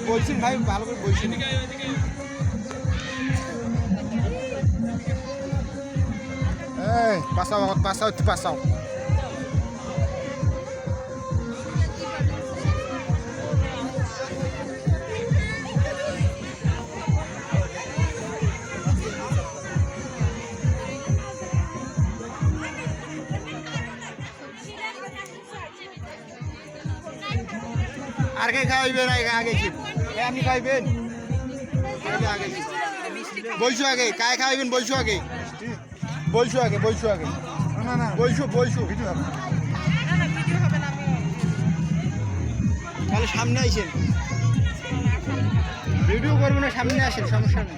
বলছেন ভাই ভালো করে বলছেন। এই পাসাও পাসাও পাসাও। আর কে খাইবেন আগে আপনি খাইবেন আগে বলছো আগে কায় খাইবেন বলছো আগে বলছো আগে বলছো আগে না না বলছো বলছো ভিডিও হবে তাহলে সামনে আইসেন ভিডিও করবো না সামনে আসেন সমস্যা নেই